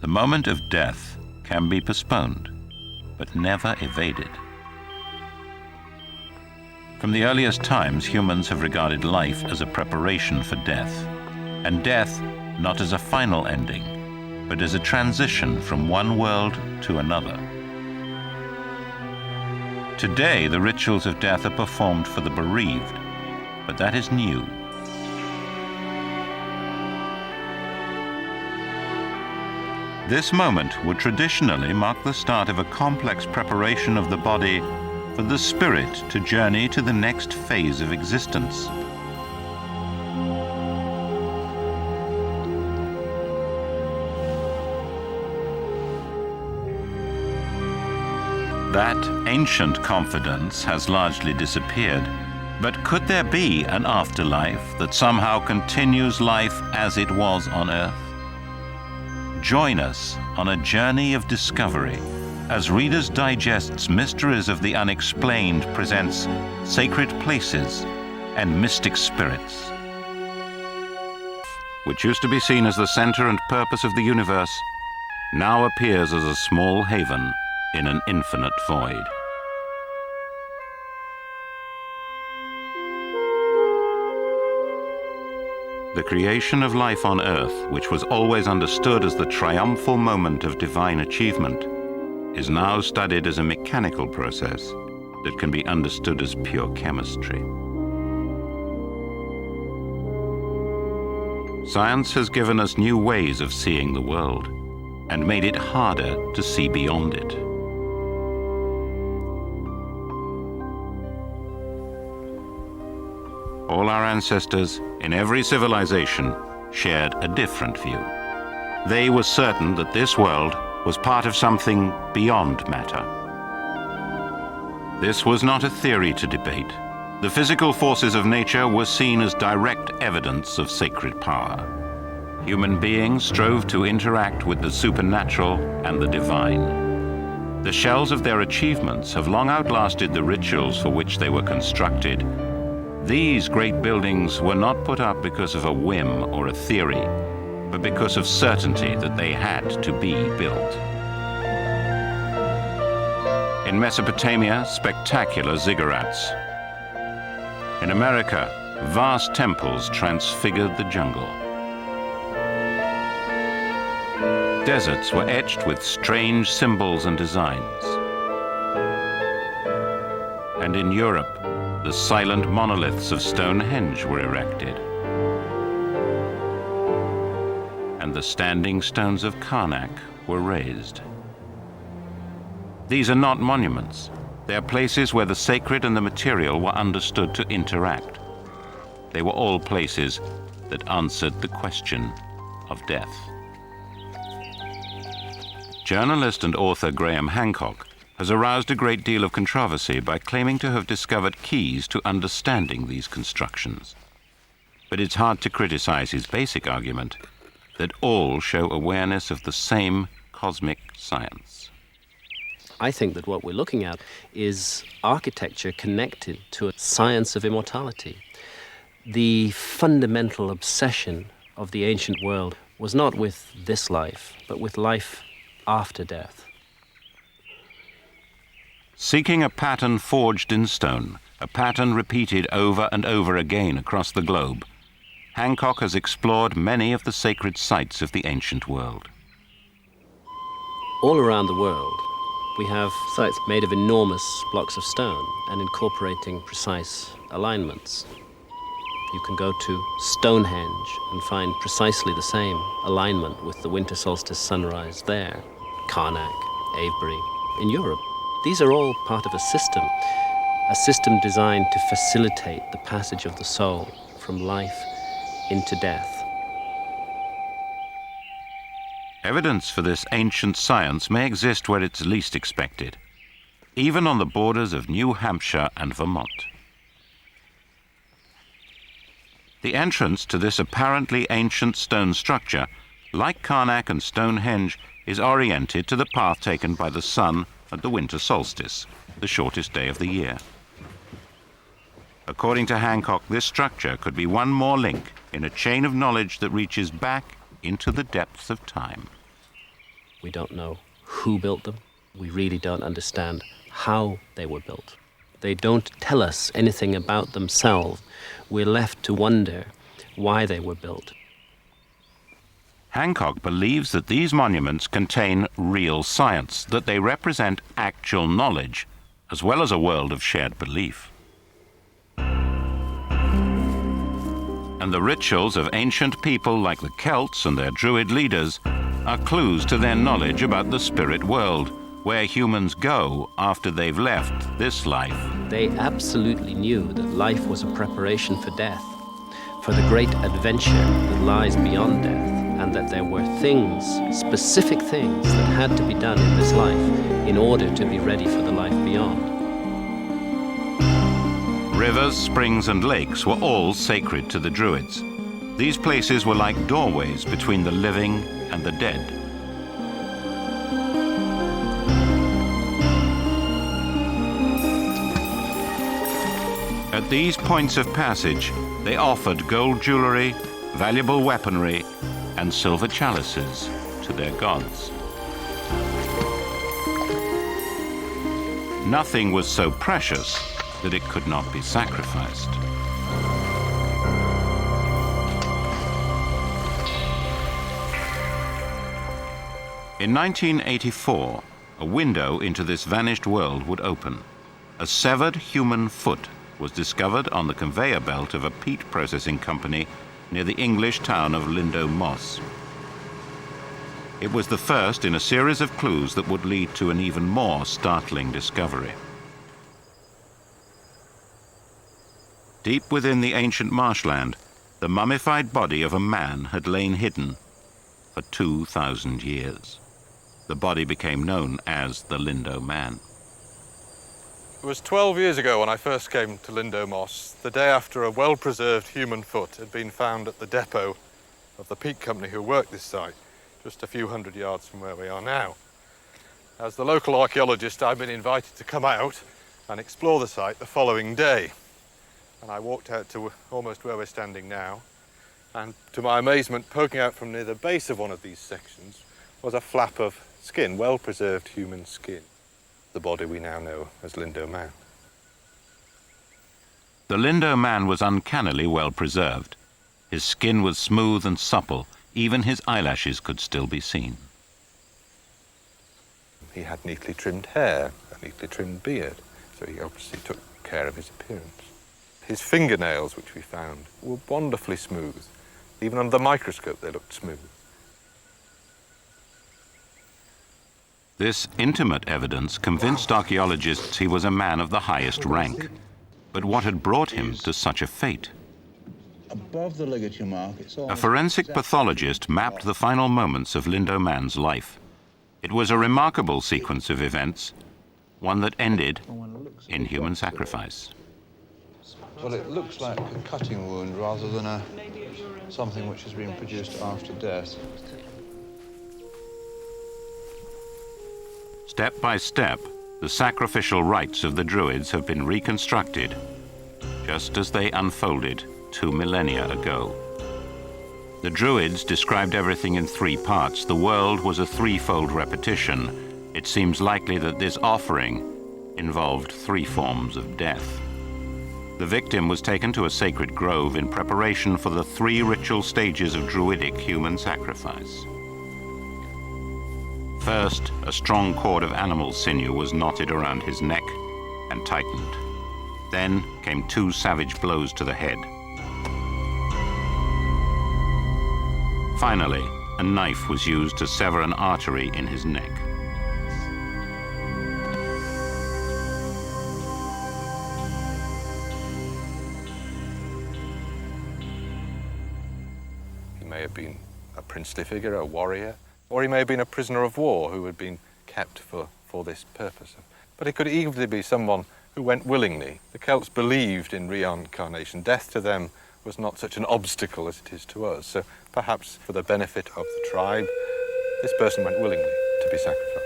The moment of death can be postponed, but never evaded. From the earliest times, humans have regarded life as a preparation for death, and death not as a final ending, but as a transition from one world to another. Today, the rituals of death are performed for the bereaved, but that is new. This moment would traditionally mark the start of a complex preparation of the body for the spirit to journey to the next phase of existence. That ancient confidence has largely disappeared, but could there be an afterlife that somehow continues life as it was on Earth? Join us on a journey of discovery as Reader's Digest's Mysteries of the Unexplained presents Sacred Places and Mystic Spirits. Which used to be seen as the center and purpose of the universe, now appears as a small haven in an infinite void. The creation of life on Earth, which was always understood as the triumphal moment of divine achievement, is now studied as a mechanical process that can be understood as pure chemistry. Science has given us new ways of seeing the world and made it harder to see beyond it. All our ancestors in every civilization shared a different view. They were certain that this world was part of something beyond matter. This was not a theory to debate. The physical forces of nature were seen as direct evidence of sacred power. Human beings strove to interact with the supernatural and the divine. The shells of their achievements have long outlasted the rituals for which they were constructed. These great buildings were not put up because of a whim or a theory, but because of certainty that they had to be built. In Mesopotamia, spectacular ziggurats. In America, vast temples transfigured the jungle. Deserts were etched with strange symbols and designs. And in Europe, the silent monoliths of Stonehenge were erected. And the standing stones of Karnak were raised. These are not monuments. They are places where the sacred and the material were understood to interact. They were all places that answered the question of death. Journalist and author Graham Hancock has aroused a great deal of controversy by claiming to have discovered keys to understanding these constructions. But it's hard to criticize his basic argument that all show awareness of the same cosmic science. I think that what we're looking at is architecture connected to a science of immortality. The fundamental obsession of the ancient world was not with this life, but with life after death. Seeking a pattern forged in stone, a pattern repeated over and over again across the globe, Hancock has explored many of the sacred sites of the ancient world. All around the world, we have sites made of enormous blocks of stone and incorporating precise alignments. You can go to Stonehenge and find precisely the same alignment with the winter solstice sunrise there. Karnak, Avebury, in Europe. These are all part of a system designed to facilitate the passage of the soul from life into death. Evidence for this ancient science may exist where it's least expected, even on the borders of New Hampshire and Vermont. The entrance to this apparently ancient stone structure, like Karnak and Stonehenge, is oriented to the path taken by the sun at the winter solstice, the shortest day of the year. According to Hancock, this structure could be one more link in a chain of knowledge that reaches back into the depths of time. We don't know who built them. We really don't understand how they were built. They don't tell us anything about themselves. We're left to wonder why they were built. Hancock believes that these monuments contain real science, that they represent actual knowledge, as well as a world of shared belief. And the rituals of ancient people like the Celts and their Druid leaders are clues to their knowledge about the spirit world, where humans go after they've left this life. They absolutely knew that life was a preparation for death, for the great adventure that lies beyond death, and that there were things, specific things, that had to be done in this life in order to be ready for the life beyond. Rivers, springs, and lakes were all sacred to the Druids. These places were like doorways between the living and the dead. At these points of passage, they offered gold jewelry, valuable weaponry, and silver chalices to their gods. Nothing was so precious that it could not be sacrificed. In 1984, a window into this vanished world would open. A severed human foot was discovered on the conveyor belt of a peat processing company near the English town of Lindo Moss. It was the first in a series of clues that would lead to an even more startling discovery. Deep within the ancient marshland, the mummified body of a man had lain hidden for 2,000 years. The body became known as the Lindo Man. It was 12 years ago when I first came to Lindo Moss, the day after a well-preserved human foot had been found at the depot of the peat company who worked this site, just a few hundred yards from where we are now. As the local archaeologist, I've been invited to come out and explore the site the following day. And I walked out to almost where we're standing now, and to my amazement, poking out from near the base of one of these sections was a flap of skin, well-preserved human skin. The body we now know as Lindo Man. The Lindo Man was uncannily well preserved. His skin was smooth and supple. Even his eyelashes could still be seen. He had neatly trimmed hair, a neatly trimmed beard, so he obviously took care of his appearance. His fingernails, which we found, were wonderfully smooth. Even under the microscope, they looked smooth. This intimate evidence convinced archaeologists he was a man of the highest rank. But what had brought him to such a fate? Above the ligature mark, A forensic pathologist mapped the final moments of Lindo Man's life. It was a remarkable sequence of events, one that ended in human sacrifice. Well, it looks like a cutting wound rather than something which has been produced after death. Step by step, the sacrificial rites of the Druids have been reconstructed, just as they unfolded 2 millennia ago. The Druids described everything in 3 parts. The world was a 3-fold repetition. It seems likely that this offering involved 3 forms of death. The victim was taken to a sacred grove in preparation for the 3 ritual stages of Druidic human sacrifice. First, a strong cord of animal sinew was knotted around his neck and tightened. Then came 2 savage blows to the head. Finally, a knife was used to sever an artery in his neck. He may have been a princely figure, a warrior, or he may have been a prisoner of war who had been kept for this purpose. But it could easily be someone who went willingly. The Celts believed in reincarnation. Death to them was not such an obstacle as it is to us. So perhaps for the benefit of the tribe, this person went willingly to be sacrificed.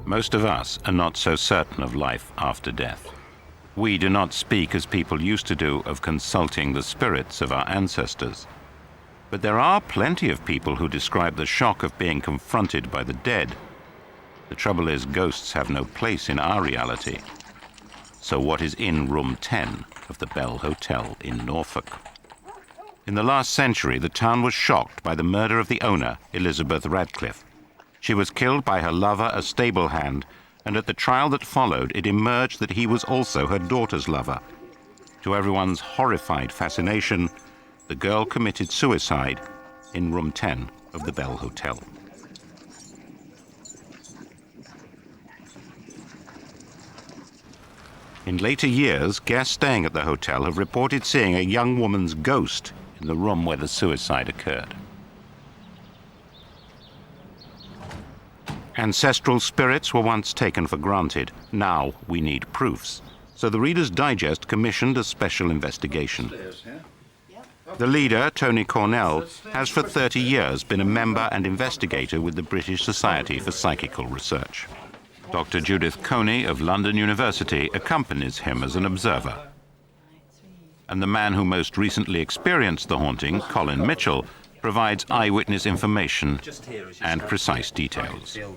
Most of us are not so certain of life after death. We do not speak as people used to do of consulting the spirits of our ancestors. But there are plenty of people who describe the shock of being confronted by the dead. The trouble is, ghosts have no place in our reality. So what is in room 10 of the Bell Hotel in Norfolk? In the last century, the town was shocked by the murder of the owner, Elizabeth Radcliffe. She was killed by her lover, a stable hand, and at the trial that followed, it emerged that he was also her daughter's lover. To everyone's horrified fascination, the girl committed suicide in room 10 of the Bell Hotel. In later years, guests staying at the hotel have reported seeing a young woman's ghost in the room where the suicide occurred. Ancestral spirits were once taken for granted. Now we need proofs. So the Reader's Digest commissioned a special investigation. The leader, Tony Cornell, has for 30 years been a member and investigator with the British Society for Psychical Research. Dr. Judith Coney of London University accompanies him as an observer. And the man who most recently experienced the haunting, Colin Mitchell, provides eyewitness information and precise details. You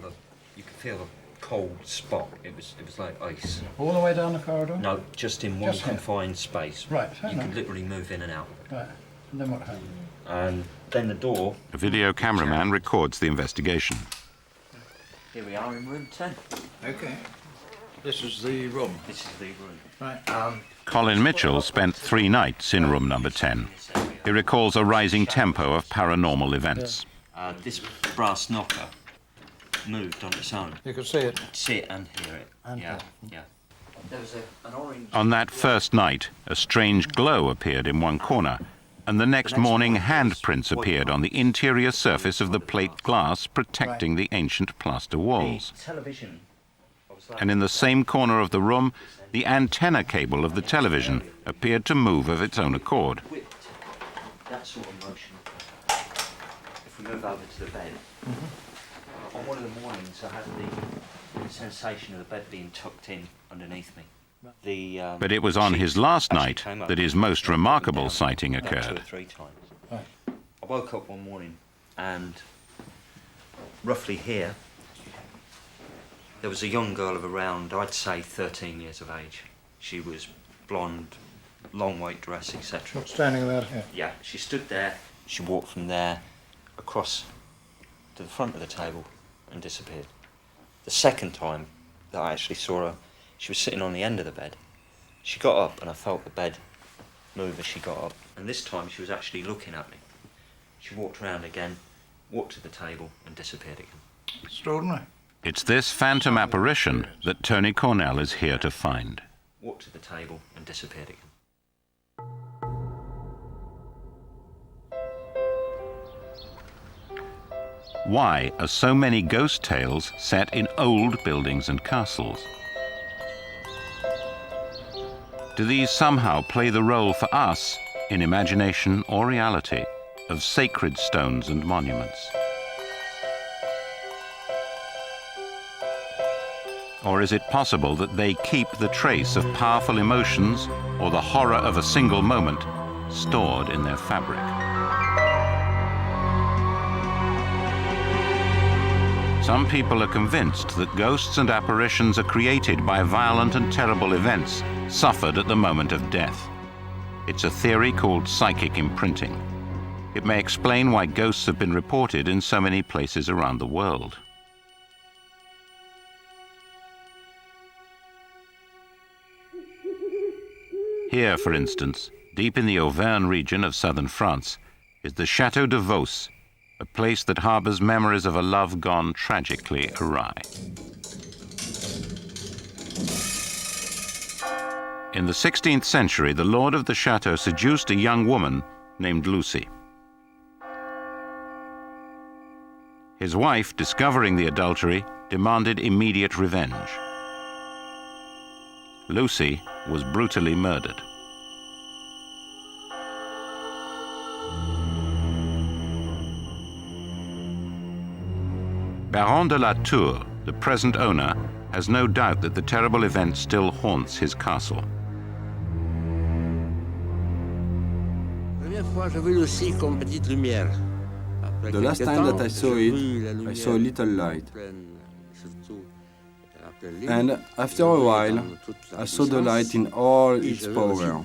could feel the cold spot. It was like ice. All the way down the corridor? No, just in one Just here? confined space. Right, You hang on. could literally move in and out. Right. And then what happened? And then the door. A video cameraman records the investigation. Here we are in room 10. Okay. This is the room. This is the room. Right. Colin Mitchell spent 3 nights in room number 10. He recalls a rising tempo of paranormal events. This brass knocker moved on its own. You could see it. See it and hear it. And yeah, hear yeah. There was an orange. On that first night, a strange glow appeared in one corner, and the next morning handprints appeared on the interior surface of the plate glass protecting the ancient plaster walls. Television. And in the same corner of the room, the antenna cable of the television appeared to move of its own accord. Whipped. That sort of motion. If we move over to the bed. On one of the mornings, I had the sensation of the bed being tucked in underneath me. But it was on his last night that his most remarkable sighting About 2 or occurred. 3 times. Right. I woke up one morning and roughly here there was a young girl of around, I'd say, 13 years of age. She was blonde, long white dress, etc. Standing about here. Yeah, she stood there. She walked from there across to the front of the table and disappeared. The second time that I actually saw her, she was sitting on the end of the bed. She got up and I felt the bed move as she got up. And this time she was actually looking at me. She walked around again, walked to the table and disappeared again. Extraordinary. It's this phantom apparition that Tony Cornell is here to find. Walked to the table and disappeared again. Why are so many ghost tales set in old buildings and castles? Do these somehow play the role for us, in imagination or reality, of sacred stones and monuments? Or is it possible that they keep the trace of powerful emotions or the horror of a single moment stored in their fabric? Some people are convinced that ghosts and apparitions are created by violent and terrible events suffered at the moment of death. It's a theory called psychic imprinting. It may explain why ghosts have been reported in so many places around the world. Here, for instance, deep in the Auvergne region of southern France, is the Château de Vos, a place that harbors memories of a love gone tragically awry. In the 16th century, the lord of the chateau seduced a young woman named Lucy. His wife, discovering the adultery, demanded immediate revenge. Lucy was brutally murdered. Baron de la Tour, the present owner, has no doubt that the terrible event still haunts his castle. The last time that I saw it, I saw a little light. And after a while, I saw the light in all its power.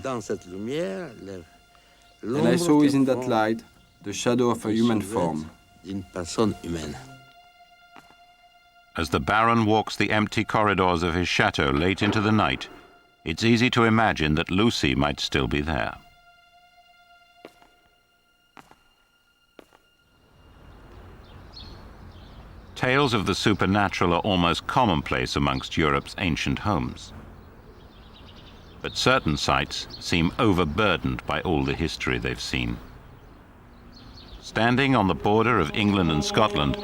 And I saw within that light the shadow of a human form. As the Baron walks the empty corridors of his chateau late into the night, it's easy to imagine that Lucy might still be there. Tales of the supernatural are almost commonplace amongst Europe's ancient homes. But certain sites seem overburdened by all the history they've seen. Standing on the border of England and Scotland,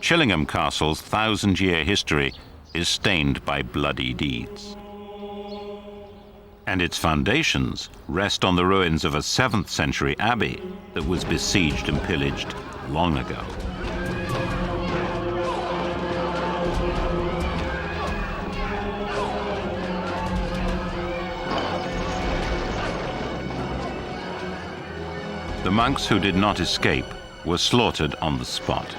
Chillingham Castle's 1,000-year history is stained by bloody deeds. And its foundations rest on the ruins of a 7th century abbey that was besieged and pillaged long ago. The monks who did not escape were slaughtered on the spot.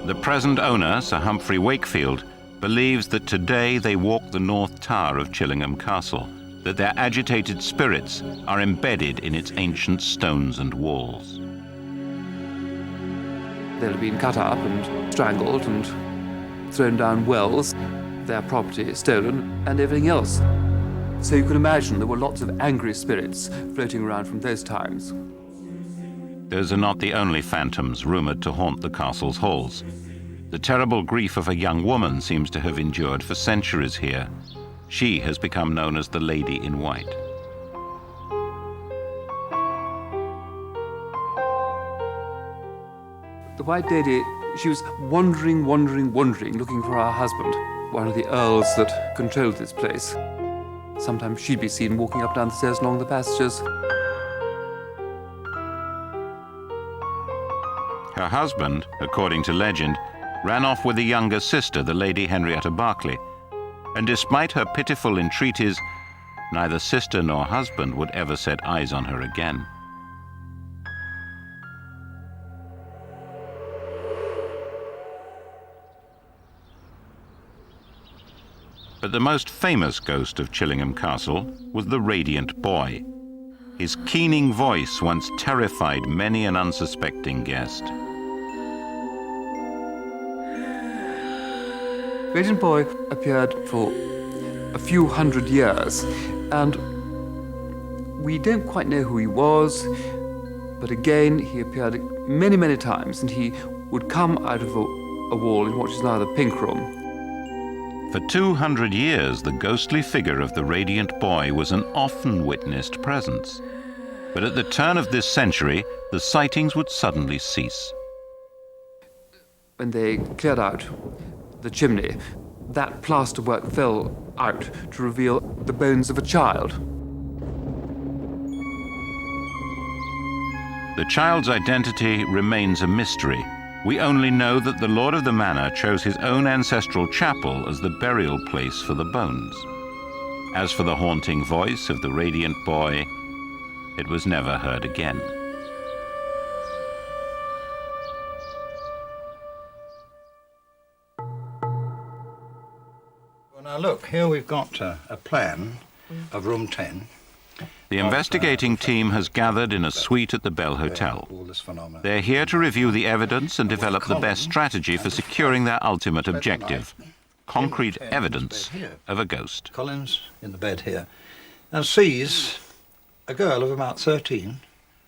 The present owner, Sir Humphrey Wakefield, believes that today they walk the north tower of Chillingham Castle, that their agitated spirits are embedded in its ancient stones and walls. They'll have been cut up and strangled and thrown down wells, their property stolen, and everything else. So you can imagine there were lots of angry spirits floating around from those times. Those are not the only phantoms rumoured to haunt the castle's halls. The terrible grief of a young woman seems to have endured for centuries here. She has become known as the Lady in White. The White Lady, she was wandering, looking for her husband, one of the earls that controlled this place. Sometimes she'd be seen walking up and down the stairs along the passages. Her husband, according to legend, ran off with a younger sister, the Lady Henrietta Berkeley, and despite her pitiful entreaties, neither sister nor husband would ever set eyes on her again. But the most famous ghost of Chillingham Castle was the Radiant Boy. His keening voice once terrified many an unsuspecting guest. Radiant Boy appeared for a few hundred years, and we don't quite know who he was, but again, he appeared many, many times, and he would come out of a wall in what is now the Pink Room. For 200 years, the ghostly figure of the Radiant Boy was an often witnessed presence. But at the turn of this century, the sightings would suddenly cease. When they cleared out the chimney, that plasterwork fell out to reveal the bones of a child. The child's identity remains a mystery. We only know that the Lord of the Manor chose his own ancestral chapel as the burial place for the bones. As for the haunting voice of the Radiant Boy, it was never heard again. Well, now look, here we've got a plan of room 10. The investigating team has gathered in a suite at the Bell Hotel. They're here to review the evidence and develop the best strategy for securing their ultimate objective: concrete evidence of a ghost. Collins in the bed here, and sees a girl of about 13.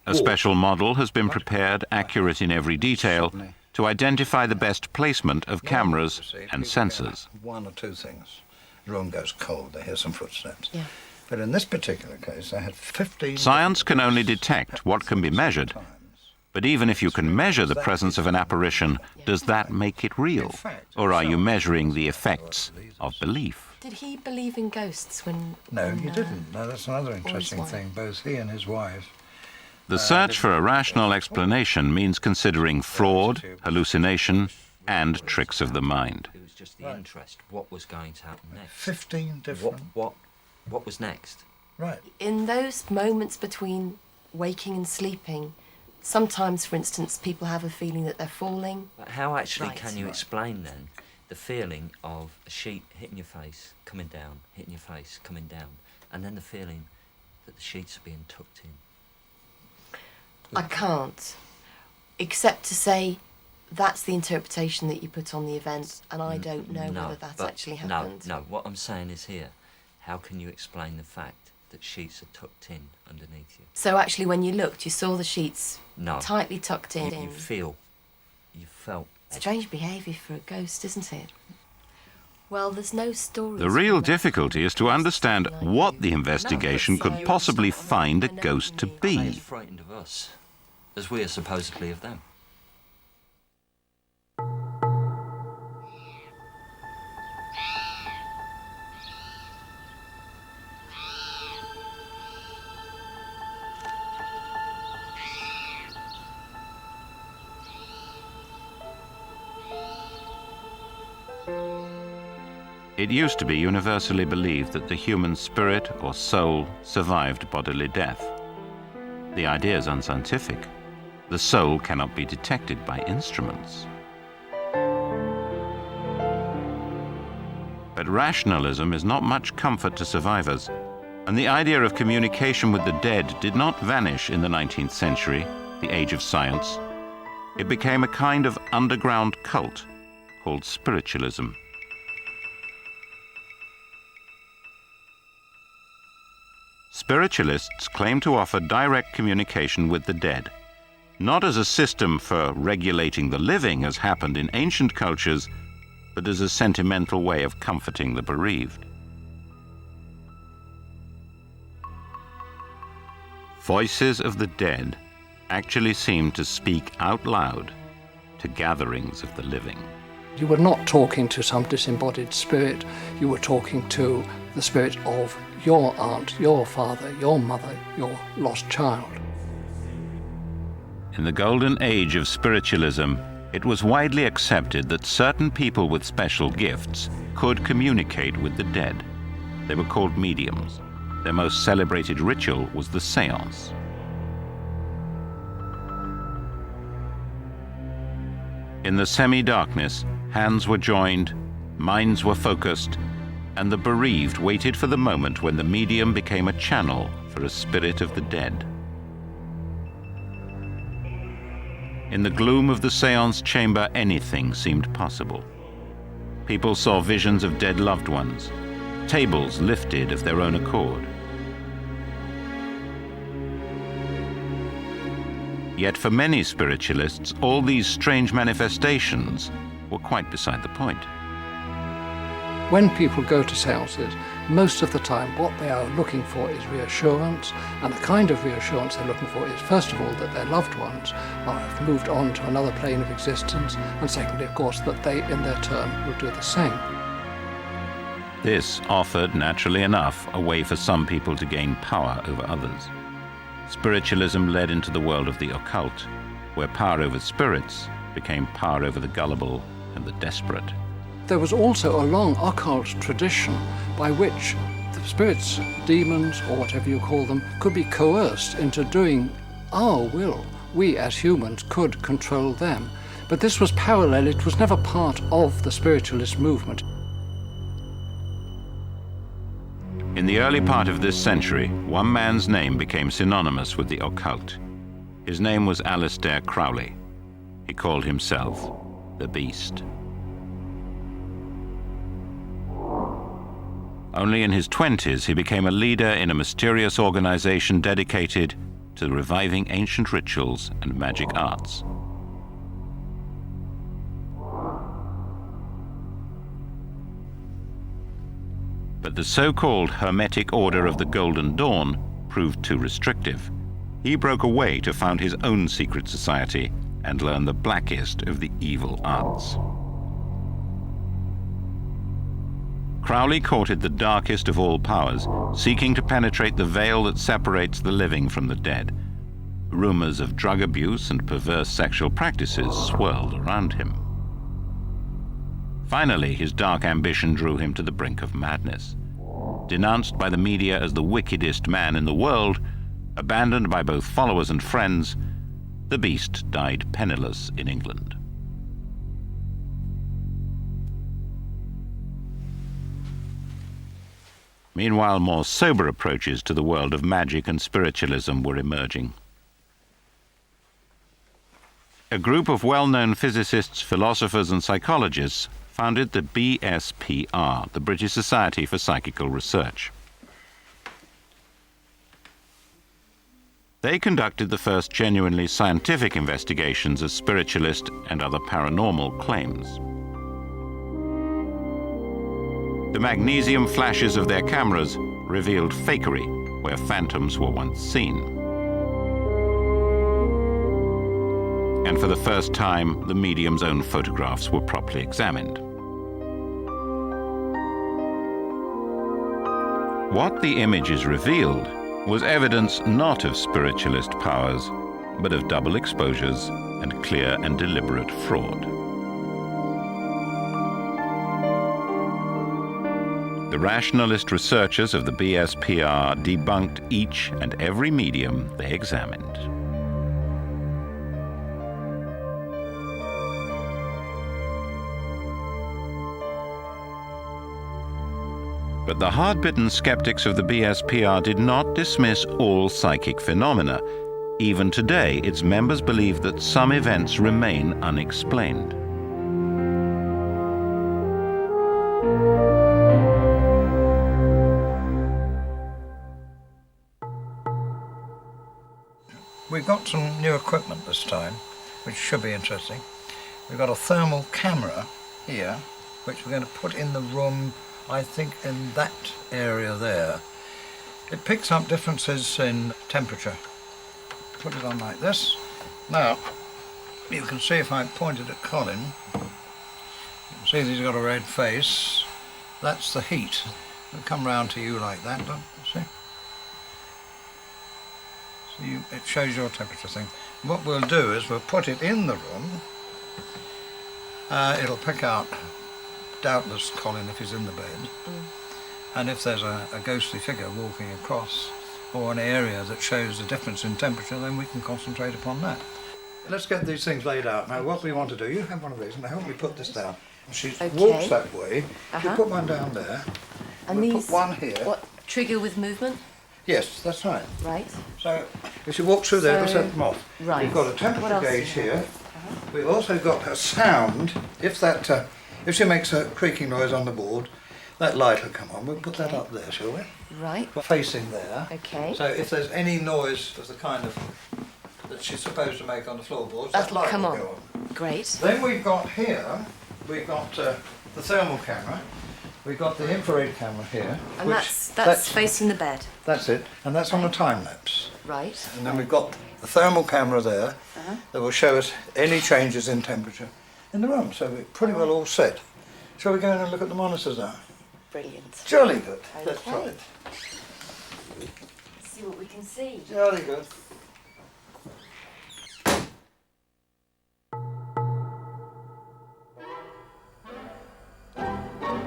A special model has been prepared, accurate in every detail, to identify the best placement of cameras and sensors. One or two things. The room goes cold, they hear some footsteps. Yeah. But in this particular case, they had 15... Science can only detect what can be measured. But even if you can measure the presence of an apparition, does that make it real? Or are you measuring the effects of belief? Did he believe in ghosts when... No, he didn't. No, that's another interesting thing. Both he and his wife... The search for a rational explanation means considering fraud, hallucination, and tricks of the mind. It was just the interest. What was going to happen next? 15 different... What was next? Right. In those moments between waking and sleeping, sometimes, for instance, people have a feeling that they're falling. But how actually Right. can you explain then the feeling of a sheet hitting your face, coming down, hitting your face, coming down, and then the feeling that the sheets are being tucked in? I can't, except to say that's the interpretation that you put on the event, and I don't know whether that's actually happened. No, what I'm saying is here, how can you explain the fact that sheets are tucked in underneath you? So actually, when you looked, you saw the sheets tightly tucked in. You felt... Strange behaviour for a ghost, isn't it? Well, there's no story. The real difficulty is to understand what the investigation could possibly find a ghost to Are they be. as frightened of us as we are supposedly of them? It used to be universally believed that the human spirit or soul survived bodily death. The idea is unscientific. The soul cannot be detected by instruments. But rationalism is not much comfort to survivors, and the idea of communication with the dead did not vanish in the 19th century, the age of science. It became a kind of underground cult called spiritualism. Spiritualists claim to offer direct communication with the dead, not as a system for regulating the living as happened in ancient cultures, but as a sentimental way of comforting the bereaved. Voices of the dead actually seem to speak out loud to gatherings of the living. You were not talking to some disembodied spirit, you were talking to the spirit of your aunt, your father, your mother, your lost child. In the golden age of spiritualism, it was widely accepted that certain people with special gifts could communicate with the dead. They were called mediums. Their most celebrated ritual was the séance. In the semi-darkness, hands were joined, minds were focused, and the bereaved waited for the moment when the medium became a channel for a spirit of the dead. In the gloom of the séance chamber, anything seemed possible. People saw visions of dead loved ones, tables lifted of their own accord. Yet for many spiritualists, all these strange manifestations were quite beside the point. When people go to seances, most of the time what they are looking for is reassurance, and the kind of reassurance they're looking for is, first of all, that their loved ones have moved on to another plane of existence, and secondly, of course, that they, in their turn, will do the same. This offered, naturally enough, a way for some people to gain power over others. Spiritualism led into the world of the occult, where power over spirits became power over the gullible and the desperate. There was also a long occult tradition by which the spirits, demons, or whatever you call them, could be coerced into doing our will. We, as humans, could control them. But this was parallel, it was never part of the spiritualist movement. In the early part of this century, one man's name became synonymous with the occult. His name was Aleister Crowley. He called himself the Beast. Only in his 20s, he became a leader in a mysterious organization dedicated to reviving ancient rituals and magic arts. But the so-called Hermetic Order of the Golden Dawn proved too restrictive. He broke away to found his own secret society and learn the blackest of the evil arts. Crowley courted the darkest of all powers, seeking to penetrate the veil that separates the living from the dead. Rumors of drug abuse and perverse sexual practices swirled around him. Finally, his dark ambition drew him to the brink of madness. denounced by the media as the wickedest man in the world, abandoned by both followers and friends, the beast died penniless in England. Meanwhile, more sober approaches to the world of magic and spiritualism were emerging. A group of well-known physicists, philosophers and psychologists founded the BSPR, the British Society for Psychical Research. They conducted the first genuinely scientific investigations of spiritualist and other paranormal claims. The magnesium flashes of their cameras revealed fakery where phantoms were once seen. And for the first time, the medium's own photographs were properly examined. What the images revealed was evidence not of spiritualist powers, but of double exposures and clear and deliberate fraud. The rationalist researchers of the BSPR debunked each and every medium they examined. But the hard-bitten skeptics of the BSPR did not dismiss all psychic phenomena. Even today, its members believe that some events remain unexplained. We've got some new equipment this time, which should be interesting. We've got a thermal camera here, which we're going to put in the room, I think in that area there. It picks up differences in temperature. Put it on like this. Now, you can see if I pointed at Colin, you can see that he's got a red face. That's the heat. It'll come round to you like that, don't you see? So it shows your temperature thing. What we'll do is we'll put it in the room. It'll pick out, doubtless, Colin if he's in the bed. And if there's a ghostly figure walking across or an area that shows a difference in temperature, then we can concentrate upon that. Let's get these things laid out. Now what we want to do, you have one of these and help me put this down. She walks that way, you put one down there, and we'll these, put one here. What, trigger with movement? Yes, that's right. Right. So if she walks through there, we'll set them off. Right. We've got a temperature gauge here. We've also got a sound. If she makes a creaking noise on the board, that light will come on. We'll put that up there, shall we? Right. Facing there. Okay. So if there's any noise of the kind of that she's supposed to make on the floorboards, that light will go on. Great. Then we've got here, we've got the thermal camera. We've got the infrared camera here. And that's facing the bed. That's it, and that's on a time lapse. Right. And then we've got the thermal camera there that will show us any changes in temperature in the room. So we're pretty well all set. Shall we go in and look at the monitors now? Brilliant. Jolly good. Okay. Let's try it. See what we can see. Jolly good.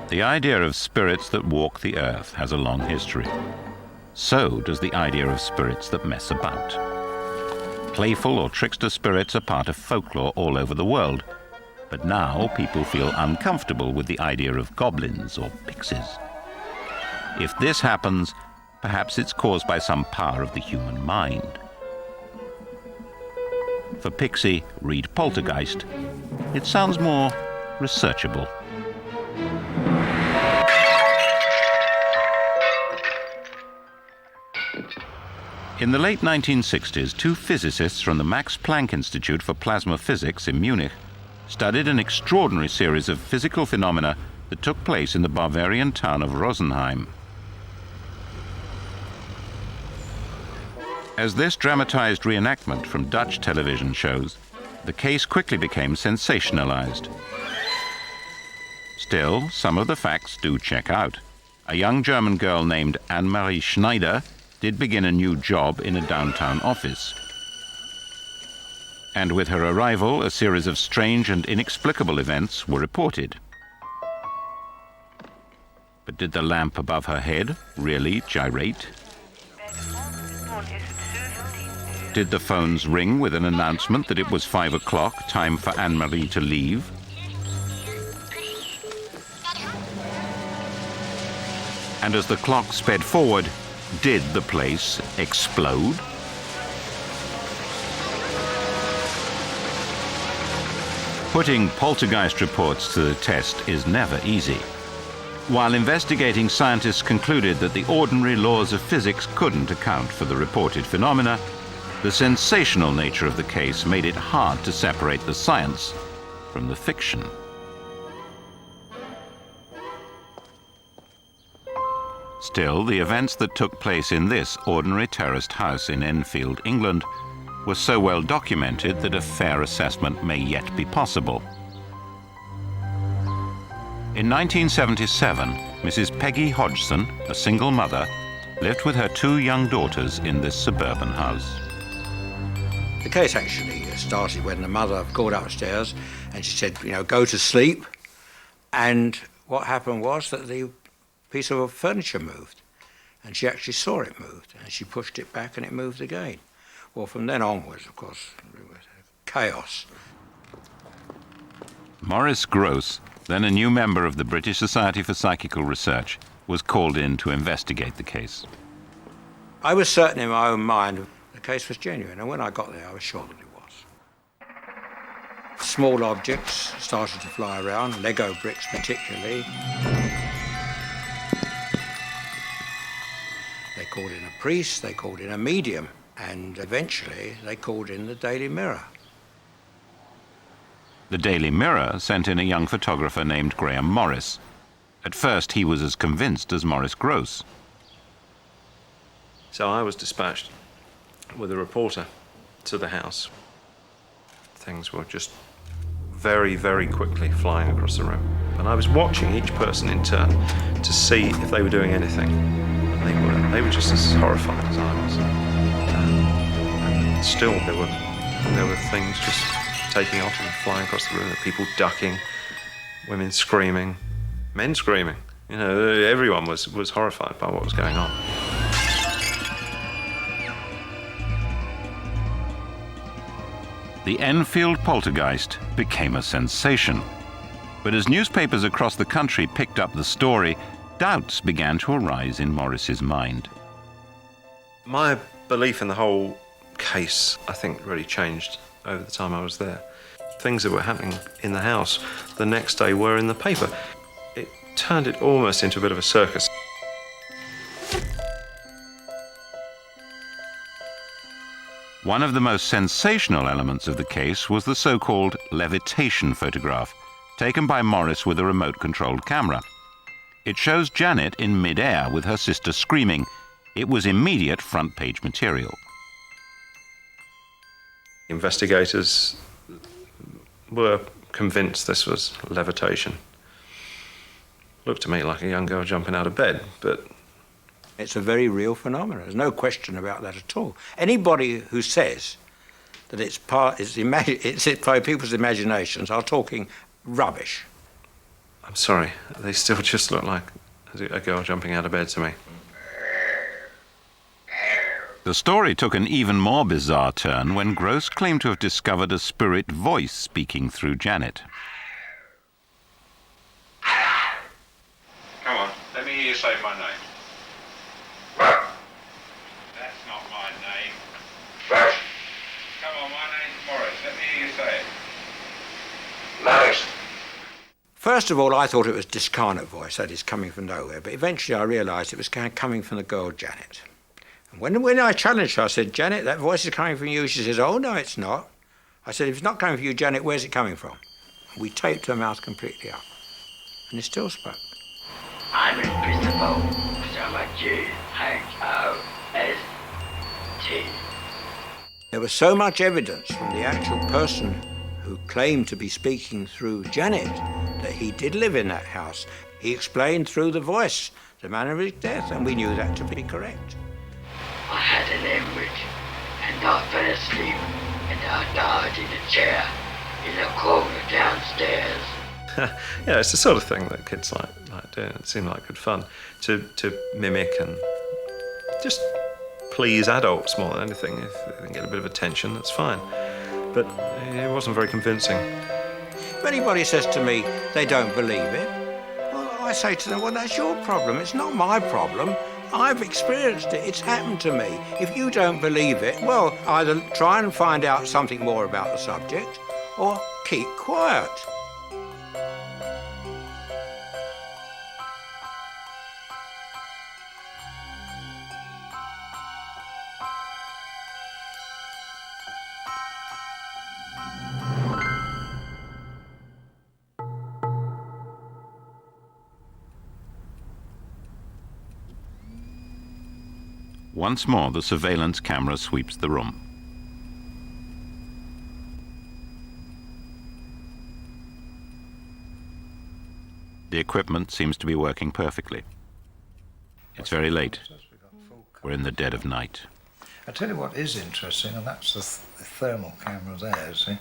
The idea of spirits that walk the earth has a long history. So does the idea of spirits that mess about. Playful or trickster spirits are part of folklore all over the world, but now people feel uncomfortable with the idea of goblins or pixies. If this happens, perhaps it's caused by some power of the human mind. For Pixie, read Poltergeist. It sounds more researchable. In the late 1960s, two physicists from the Max Planck Institute for Plasma Physics in Munich studied an extraordinary series of physical phenomena that took place in the Bavarian town of Rosenheim. As this dramatized reenactment from Dutch television shows, the case quickly became sensationalized. Still, some of the facts do check out. A young German girl named Anne-Marie Schneider did begin a new job in a downtown office. And with her arrival, a series of strange and inexplicable events were reported. But did the lamp above her head really gyrate? Did the phones ring with an announcement that it was 5 o'clock, time for Anne-Marie to leave? And as the clock sped forward, did the place explode? Putting poltergeist reports to the test is never easy. While investigating, scientists concluded that the ordinary laws of physics couldn't account for the reported phenomena. The sensational nature of the case made it hard to separate the science from the fiction. Still, the events that took place in this ordinary terraced house in Enfield, England, were so well documented that a fair assessment may yet be possible. In 1977, Mrs. Peggy Hodgson, a single mother, lived with her 2 young daughters in this suburban house. The case actually started when the mother called upstairs and she said, go to sleep. And what happened was that the piece of furniture moved, and she actually saw it moved, and she pushed it back and it moved again. Well, from then onwards, of course, it was chaos. Maurice Grosse, then a new member of the British Society for Psychical Research, was called in to investigate the case. I was certain in my own mind the case was genuine, and when I got there, I was sure that it was. Small objects started to fly around, Lego bricks particularly. They called in a priest, they called in a medium, and eventually they called in the Daily Mirror. The Daily Mirror sent in a young photographer named Graham Morris. At first, he was as convinced as Maurice Grosse. So I was dispatched with a reporter to the house. Things were just very, very quickly flying across the room. And I was watching each person in turn to see if they were doing anything. And they were just as horrified as I was. And still, there were things just taking off and flying across the room. People ducking, women screaming, men screaming. Everyone was horrified by what was going on. The Enfield Poltergeist became a sensation. But as newspapers across the country picked up the story, doubts began to arise in Maurice's mind. My belief in the whole case, I think, really changed over the time I was there. Things that were happening in the house the next day were in the paper. It turned it almost into a bit of a circus. One of the most sensational elements of the case was the so-called levitation photograph, taken by Maurice with a remote-controlled camera. It shows Janet in mid-air with her sister screaming. It was immediate front-page material. Investigators were convinced this was levitation. Looked to me like a young girl jumping out of bed, but... It's a very real phenomenon. There's no question about that at all. Anybody who says that it's by people's imaginations are talking rubbish. I'm sorry, they still just look like a girl jumping out of bed to me. The story took an even more bizarre turn when Grosse claimed to have discovered a spirit voice speaking through Janet. Come on, let me hear you say my name. That's not my name. Come on, my name's Morris. Let me hear you say it. Morris. First of all, I thought it was discarnate voice, that is, coming from nowhere, but eventually I realised it was coming from the girl Janet. And when I challenged her, I said, Janet, that voice is coming from you. She says, oh, no, it's not. I said, if it's not coming from you, Janet, where's it coming from? And we taped her mouth completely up, and it still spoke. I'm invisible, so much H-O-S-T. There was so much evidence from the actual person who claimed to be speaking through Janet that he did live in that house. He explained through the voice the manner of his death, and we knew that to be correct. I had an hemorrhage, and I fell asleep, and I died in a chair in a corner downstairs. Yeah, it's the sort of thing that kids like doing. It seemed like good fun to mimic and just please adults more than anything. If they can get a bit of attention, that's fine. But it wasn't very convincing. If anybody says to me they don't believe it, well, I say to them, well, that's your problem. It's not my problem. I've experienced it. It's happened to me. If you don't believe it, well, either try and find out something more about the subject or keep quiet. Once more, the surveillance camera sweeps the room. The equipment seems to be working perfectly. It's very late. We're in the dead of night. I tell you what is interesting, and that's the thermal camera there, see?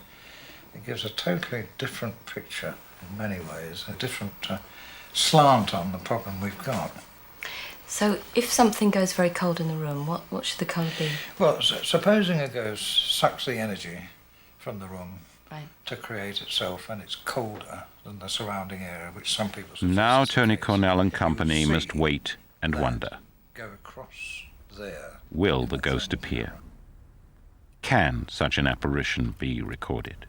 It gives a totally different picture in many ways, a different slant on the problem we've got. So if something goes very cold in the room, what should the colour be? Well, supposing a ghost sucks the energy from the room right. to create itself, and it's colder than the surrounding area, which some people suggest. Now Tony Cornell and company must wait and wonder. Go across there. Will the ghost appear? Can such an apparition be recorded?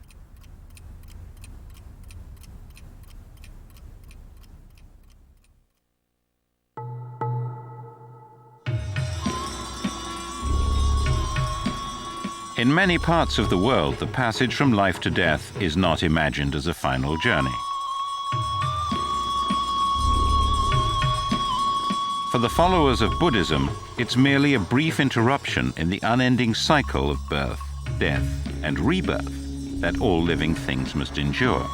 In many parts of the world, the passage from life to death is not imagined as a final journey. For the followers of Buddhism, it's merely a brief interruption in the unending cycle of birth, death, and rebirth that all living things must endure.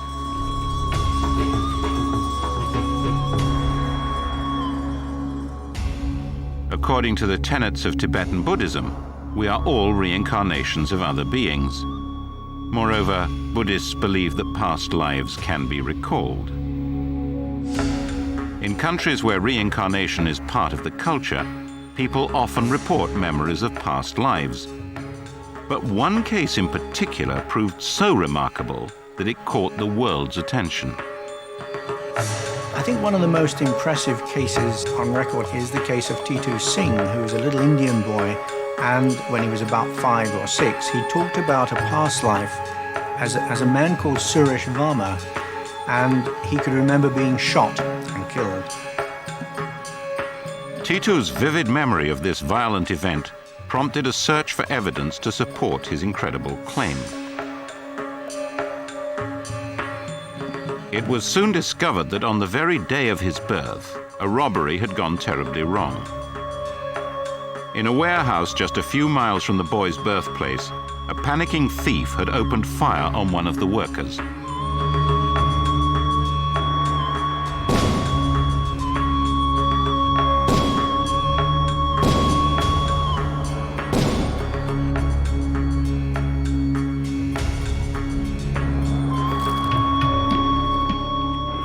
According to the tenets of Tibetan Buddhism, we are all reincarnations of other beings. Moreover, Buddhists believe that past lives can be recalled. In countries where reincarnation is part of the culture, people often report memories of past lives. But one case in particular proved so remarkable that it caught the world's attention. I think one of the most impressive cases on record is the case of Titu Singh, who was a little Indian boy. And when he was about 5 or 6, he talked about a past life as a man called Suresh Varma, and he could remember being shot and killed. Titu's vivid memory of this violent event prompted a search for evidence to support his incredible claim. It was soon discovered that on the very day of his birth, a robbery had gone terribly wrong. In a warehouse just a few miles from the boy's birthplace, a panicking thief had opened fire on one of the workers.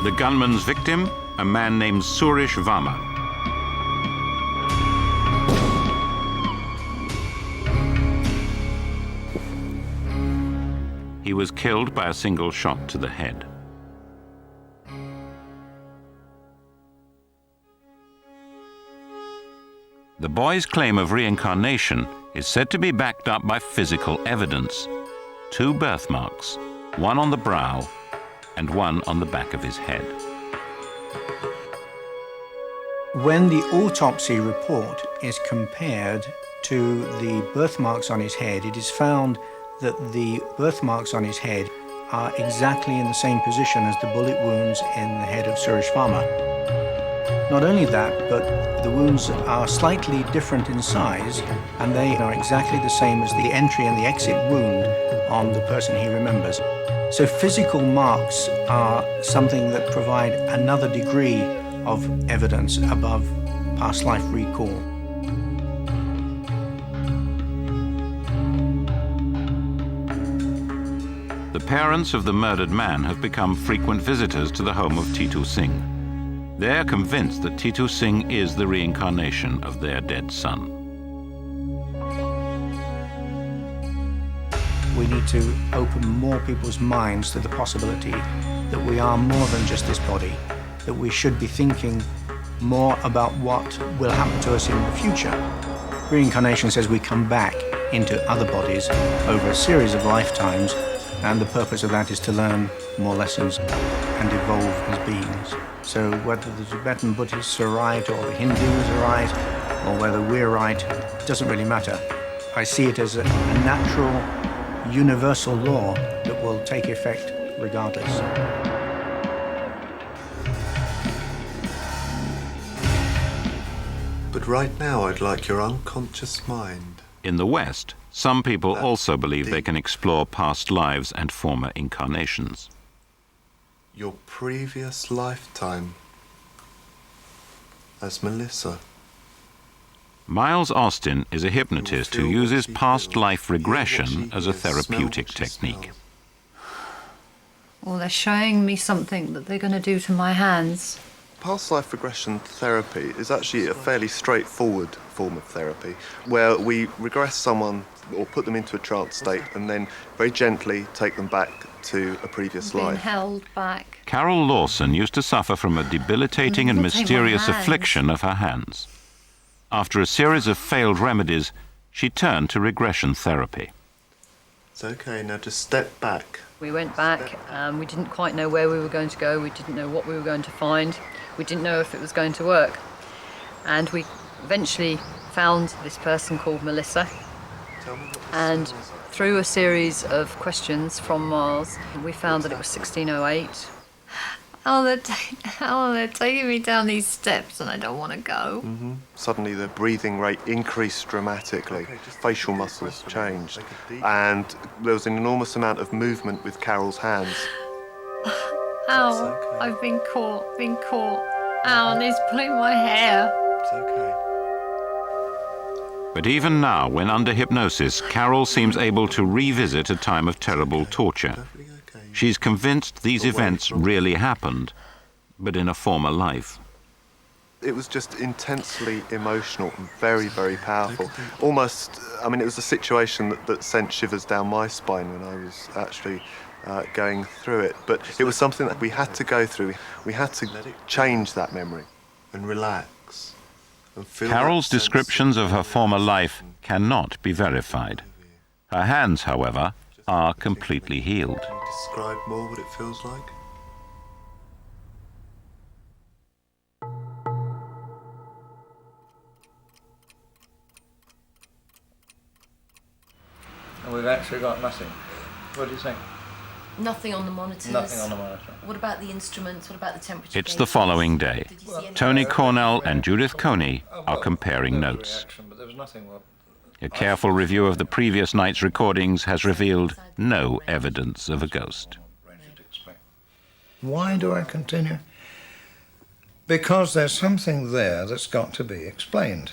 The gunman's victim, a man named Suresh Varma. He was killed by a single shot to the head. The boy's claim of reincarnation is said to be backed up by physical evidence. 2 birthmarks, one on the brow and one on the back of his head. When the autopsy report is compared to the birthmarks on his head, it is found that the birthmarks on his head are exactly in the same position as the bullet wounds in the head of Suresh Varma. Not only that, but the wounds are slightly different in size, and they are exactly the same as the entry and the exit wound on the person he remembers. So physical marks are something that provide another degree of evidence above past life recall. The The parents of the murdered man have become frequent visitors to the home of Titu Singh. They're convinced that Titu Singh is the reincarnation of their dead son. We need to open more people's minds to the possibility that we are more than just this body, that we should be thinking more about what will happen to us in the future. Reincarnation says we come back into other bodies over a series of lifetimes, and the purpose of that is to learn more lessons and evolve as beings. So whether the Tibetan Buddhists are right or the Hindus are right, or whether we're right, doesn't really matter. I see it as a natural, universal law that will take effect regardless. But right now I'd like your unconscious mind. In the West, some people also believe they can explore past lives and former incarnations. Your previous lifetime as Melissa. Miles Austin is a hypnotist who uses past life regression as a therapeutic technique. Well, they're showing me something that they're going to do to my hands. Past life regression therapy is actually a fairly straightforward form of therapy where we regress someone or put them into a trance state and then very gently take them back to a previous Being life. held back. Carol Lawson used to suffer from a debilitating and mysterious affliction of her hands. After a series of failed remedies, she turned to regression therapy. It's okay, now just step back. We went back, we didn't quite know where we were going to go, we didn't know what we were going to find, we didn't know if it was going to work. And we eventually found this person called Melissa, and through a series of questions from Miles, we found that it was 1608. Oh, they're taking me down these steps and I don't want to go. Suddenly the breathing rate increased dramatically, facial muscles changed, and there was an enormous amount of movement with Carol's hands. Ow, I've been caught. Ow, and he's pulling my hair. It's okay. But even now, when under hypnosis, Carol seems able to revisit a time of terrible torture. She's convinced these events really happened, but in a former life. It was just intensely emotional and very, very powerful. Almost, I mean, it was a situation that sent shivers down my spine when I was actually going through it. But it was something that we had to go through. We had to change that memory and relax and feel. Carol's descriptions of her former life cannot be verified. Her hands, however, are completely healed. Can you describe more what it feels like? And we've actually got nothing. What do you think? Nothing on the monitors. Nothing on the monitor. What about the instruments? What about the temperature? It's the following day. Tony Cornell and Judith Coney are comparing notes. But there was nothing. A careful review of the previous night's recordings has revealed no evidence of a ghost. Why do I continue? Because there's something there that's got to be explained.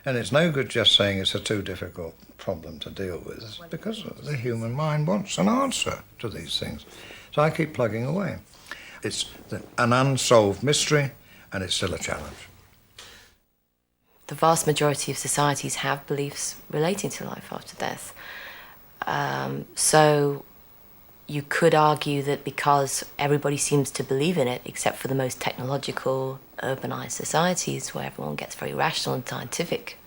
And it's no good just saying it's a too difficult problem to deal with, because the human mind wants an answer to these things. So I keep plugging away. It's an unsolved mystery, and it's still a challenge. The vast majority of societies have beliefs relating to life after death. So you could argue that because everybody seems to believe in it, except for the most technological, urbanized societies where everyone gets very rational and scientific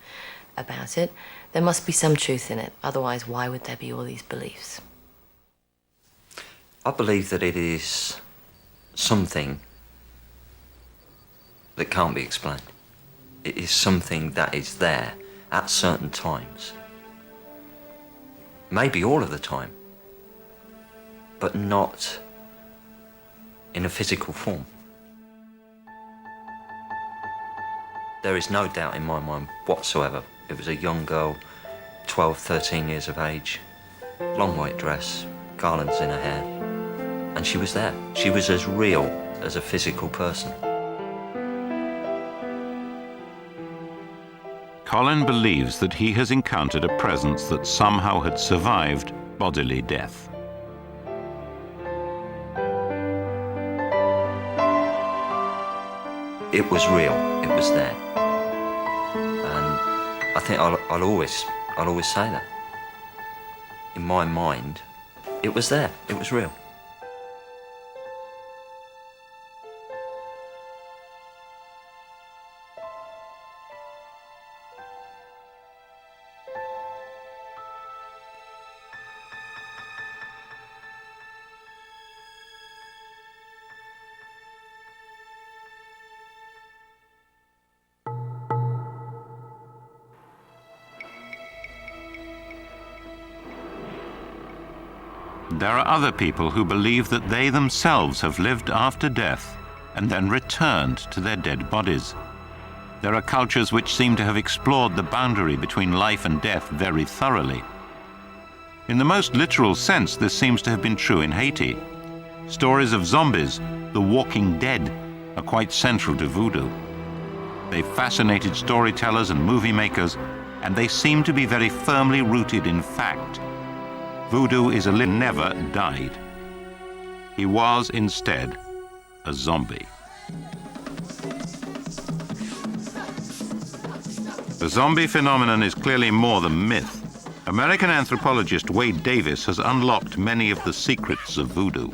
about it, there must be some truth in it. Otherwise, why would there be all these beliefs? I believe that it is something that can't be explained. It is something that is there at certain times. Maybe all of the time, but not in a physical form. There is no doubt in my mind whatsoever. It was a young girl, 12, 13 years of age, long white dress, garlands in her hair, and she was there. She was as real as a physical person. Colin believes that he has encountered a presence that somehow had survived bodily death. it was real. It was there. And I think I'll always say that. In my mind, it was there. It was real. There are other people who believe that they themselves have lived after death and then returned to their dead bodies. There are cultures which seem to have explored the boundary between life and death very thoroughly. In the most literal sense, this seems to have been true in Haiti. Stories of zombies, the walking dead, are quite central to voodoo. They fascinated storytellers and movie makers, and they seem to be very firmly rooted in fact. Voodoo is a never died. He was instead a zombie. The zombie phenomenon is clearly more than myth. American anthropologist Wade Davis has unlocked many of the secrets of voodoo.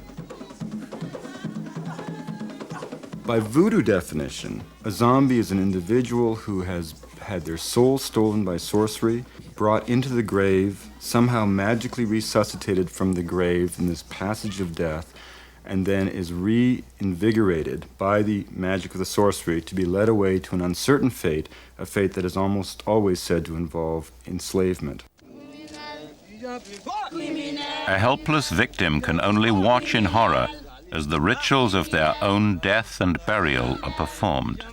By voodoo definition, a zombie is an individual who has had their soul stolen by sorcery, brought into the grave, somehow magically resuscitated from the grave in this passage of death, and then is reinvigorated by the magic of the sorcery to be led away to an uncertain fate, a fate that is almost always said to involve enslavement. A helpless victim can only watch in horror as the rituals of their own death and burial are performed.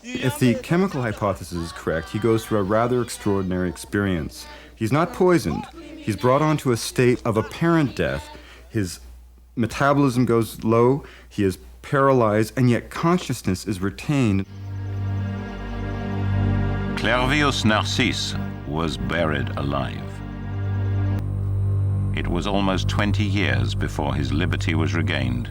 If the chemical hypothesis is correct, he goes through a rather extraordinary experience. He's not poisoned. He's brought onto a state of apparent death. His metabolism goes low, he is paralyzed, and yet consciousness is retained. Clervius Narcisse was buried alive. It was almost 20 years before his liberty was regained.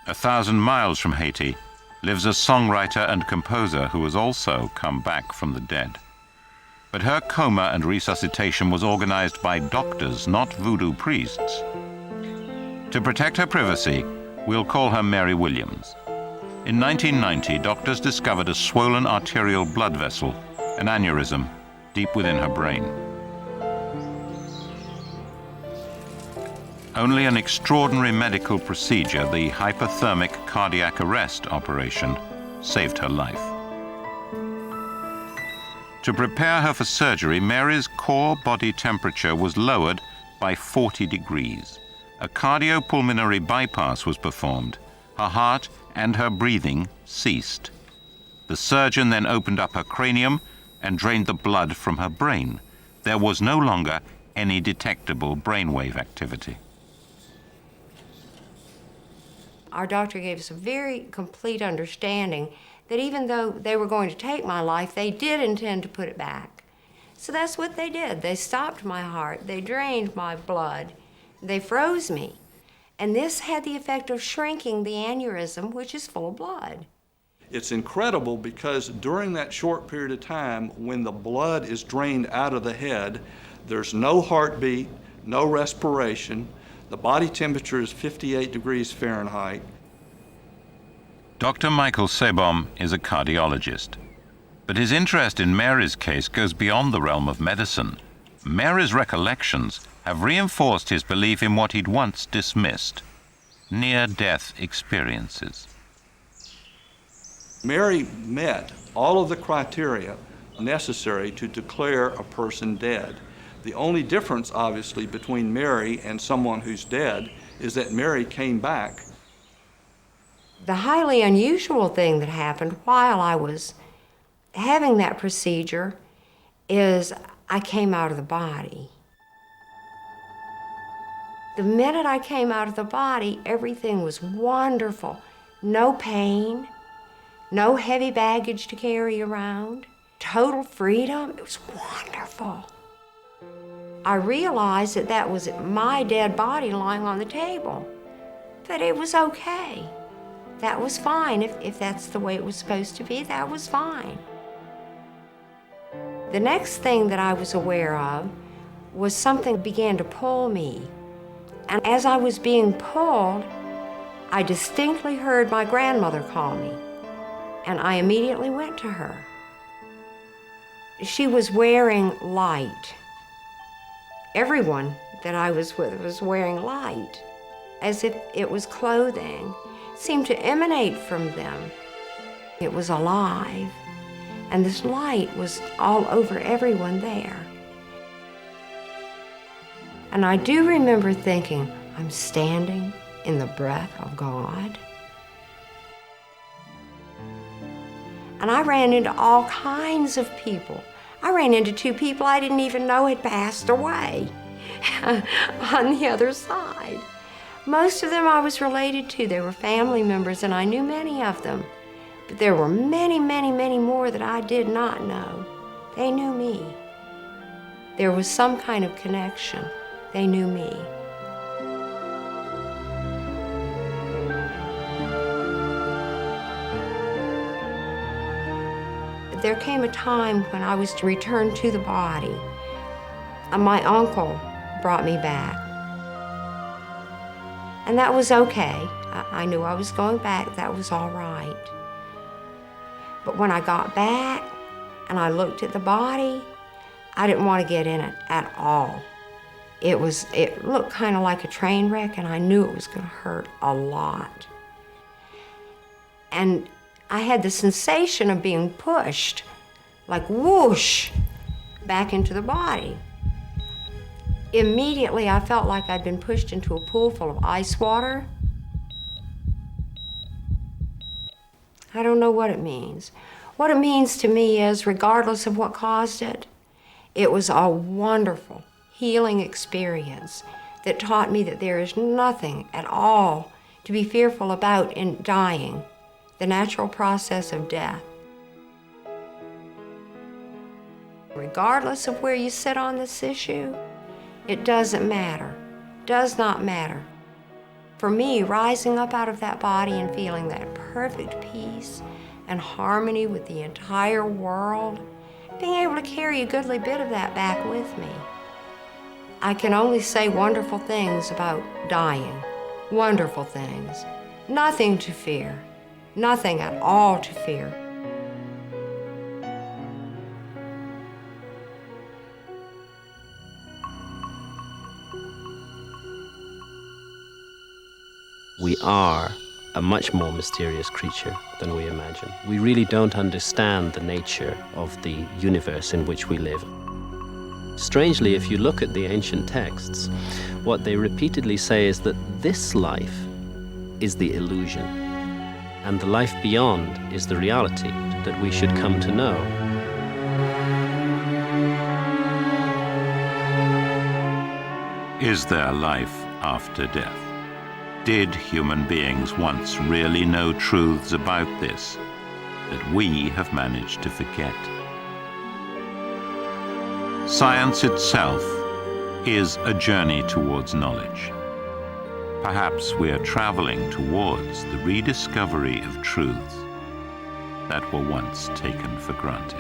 A 1,000 miles from Haiti lives a songwriter and composer who has also come back from the dead. But her coma and resuscitation was organized by doctors, not voodoo priests. To protect her privacy, we'll call her Mary Williams. In 1990, doctors discovered a swollen arterial blood vessel, an aneurysm, deep within her brain. Only an extraordinary medical procedure, the hypothermic cardiac arrest operation, saved her life. To prepare her for surgery, Mary's core body temperature was lowered by 40 degrees. A cardiopulmonary bypass was performed. Her heart and her breathing ceased. The surgeon then opened up her cranium and drained the blood from her brain. There was no longer any detectable brainwave activity. Our doctor gave us a very complete understanding that even though they were going to take my life, they did intend to put it back. So that's what they did. They stopped my heart, they drained my blood, they froze me. And this had the effect of shrinking the aneurysm, which is full of blood. It's incredible because during that short period of time when the blood is drained out of the head, there's no heartbeat, no respiration, the body temperature is 58 degrees Fahrenheit. Dr. Michael Sebom is a cardiologist, but his interest in Mary's case goes beyond the realm of medicine. Mary's recollections have reinforced his belief in what he'd once dismissed, near-death experiences. Mary met all of the criteria necessary to declare a person dead. The only difference, obviously, between Mary and someone who's dead is that Mary came back. The highly unusual thing that happened while I was having that procedure is I came out of the body. The minute I came out of the body, everything was wonderful. No pain, no heavy baggage to carry around, total freedom. It was wonderful. I realized that that was my dead body lying on the table. But it was okay. That was fine. If that's the way it was supposed to be, that was fine. The next thing that I was aware of was something began to pull me. And as I was being pulled, I distinctly heard my grandmother call me. And I immediately went to her. She was wearing light. Everyone that I was with was wearing light, as if it was clothing. It seemed to emanate from them. It was alive, and this light was all over everyone there. And I do remember thinking, I'm standing in the breath of God. And I ran into all kinds of people. I ran into 2 people I didn't even know had passed away on the other side. Most of them I was related to. They were family members, and I knew many of them. But there were many, many, many more that I did not know. They knew me. There was some kind of connection. They knew me. There came a time when I was to return to the body. My uncle brought me back. And that was okay. I knew I was going back. That was all right. But when I got back and I looked at the body, I didn't want to get in it at all. It looked kind of like a train wreck, and I knew it was going to hurt a lot. And I had the sensation of being pushed, like whoosh, back into the body. Immediately, I felt like I'd been pushed into a pool full of ice water. I don't know what it means. What it means to me is, regardless of what caused it, it was a wonderful, healing experience that taught me that there is nothing at all to be fearful about in dying, the natural process of death. Regardless of where you sit on this issue, it doesn't matter, does not matter. For me, rising up out of that body and feeling that perfect peace and harmony with the entire world, being able to carry a goodly bit of that back with me. I can only say wonderful things about dying, wonderful things. Nothing to fear, nothing at all to fear. We are a much more mysterious creature than we imagine. We really don't understand the nature of the universe in which we live. Strangely, if you look at the ancient texts, what they repeatedly say is that this life is the illusion, and the life beyond is the reality that we should come to know. Is there life after death? Did human beings once really know truths about this that we have managed to forget? Science itself is a journey towards knowledge. Perhaps we are traveling towards the rediscovery of truths that were once taken for granted.